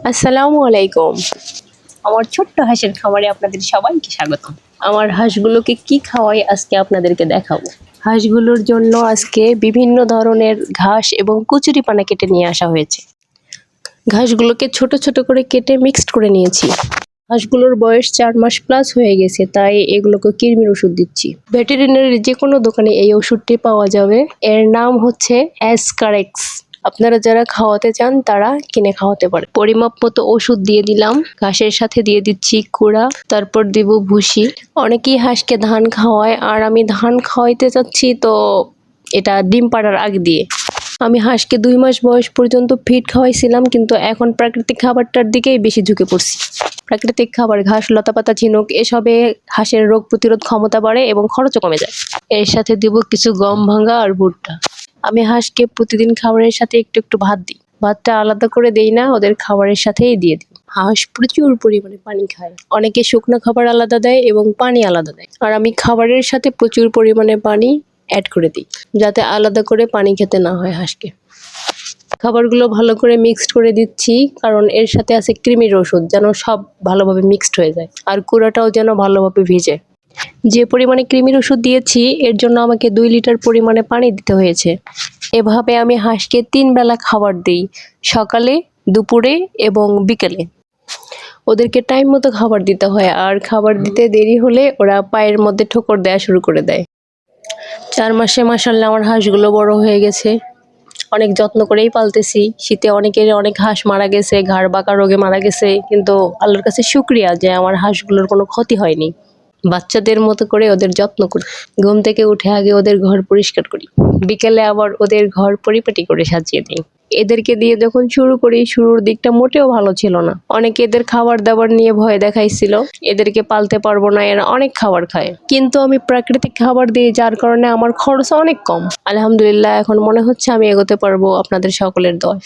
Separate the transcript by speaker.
Speaker 1: আসসালামু আলাইকুম। আমার ছোট্ট হাঁসের খামারে আপনাদের সবাইকে স্বাগতম। আমার হাঁসগুলোকে কি খাওয়াই আজকে আপনাদেরকে দেখাবো। হাঁসগুলোর জন্য আজকে বিভিন্ন ধরনের ঘাস এবং কচুরিপানা কেটে নিয়ে আসা হয়েছে। ঘাসগুলোকে ছোট ছোট করে কেটে মিক্সড করে নিয়েছি। হাঁসগুলোর বয়স 4 মাস প্লাস হয়ে গেছে, তাই এগুলোকে কৃমির ওষুধ দিচ্ছি। ভেটেরিনারি যে কোনো দোকানে এই ওষুধটি পাওয়া যাবে। এর নাম হচ্ছে অ্যাসকারেক্স। আপনারা যারা খাওয়াতে চান তারা কিনে খাওয়াতে পারে। পরিমাপ মতো ওষুধ দিয়ে দিলাম, ঘাসের সাথে দিয়ে দিচ্ছি কুড়া, তারপর দিব ভুসি। অনেকেই হাঁসকে ধান খাওয়ায়, আর আমি ধান খাওয়াইতে চাচ্ছি, তো এটা ডিম পাড়ার আগ দিয়ে। আমি হাঁসকে 2 মাস বয়স পর্যন্ত ফিড খাওয়াইছিলাম, কিন্তু এখন প্রাকৃতিক খাবারটার দিকেই বেশি ঝুঁকে পড়ছি। প্রাকৃতিক খাবার ঘাস, লতাপাতা, ঝিনুক এসবে হাঁসের রোগ প্রতিরোধ ক্ষমতা বাড়ে এবং খরচও কমে যায়। এর সাথে দিব কিছু গম ভাঙা আর ভুট্টা। আমি হাঁসকে প্রতিদিন খাবারের সাথে একটু একটু ভাত দিই। ভাতটা আলাদা করে দেই না, ওদের খাবারের সাথেই দিয়ে দিই। হাঁস প্রচুর পরিমাণে পানি খায়। অনেকে শুকনো খাবার আলাদা দেয় এবং পানি আলাদা দেয়, আর আমি খাবারের সাথে প্রচুর পরিমাণে পানি অ্যাড করে দিই, যাতে আলাদা করে পানি খেতে না হয় হাঁসকে। খাবারগুলো ভালো করে মিক্সড করে দিচ্ছি, কারণ এর সাথে আছে কৃমির ওষুধ, যেন সব ভালোভাবে মিক্সড হয়ে যায়, আর কুড়াটাও যেন ভালোভাবে ভিজে। যে পরিমাণে কৃমির ওষুধ দিয়েছি, এর জন্য আমাকে 2 লিটার পরিমাণে পানি দিতে হয়েছে। এভাবে আমি হাঁসকে 3 বেলা খাবার দিই, সকালে, দুপুরে এবং বিকেলে। ওদেরকে টাইম মতো খাবার দিতে হয়, আর খাবার দিতে দেরি হলে ওরা পায়ের মধ্যে ঠোকর দেওয়া শুরু করে দেয়। 4 মাসে মাশাআল্লাহ আমার হাঁসগুলো বড় হয়ে গেছে। অনেক যত্ন করেই পালতেছি। শীতে অনেকের অনেক হাঁস মারা গেছে, ঘাড় বাঁকা রোগে মারা গেছে, কিন্তু আল্লাহর কাছে শুকরিয়া যে আমার হাঁসগুলোর কোনো ক্ষতি হয়নি। বাচ্চাদের মতো করে ওদের যত্ন করি। ঘুম থেকে উঠে আগে ওদের ঘর পরিষ্কার করি, বিকেলে আবার ওদের ঘর পরিপাটি করে সাজিয়ে দিই। এদেরকে দিয়ে যখন শুরু করি, শুরুর দিকটা মোটেও ভালো ছিল না। অনেকে এদের খাবার দাবার নিয়ে ভয় দেখাইছিল, এদেরকে পালতে পারবো না, এরা অনেক খাবার খায়। কিন্তু আমি প্রাকৃতিক খাবার দিই, যার কারণে আমার খরচ অনেক কম। আলহামদুলিল্লাহ, এখন মনে হচ্ছে আমি এগোতে পারবো আপনাদের সকলের দোয়ায়।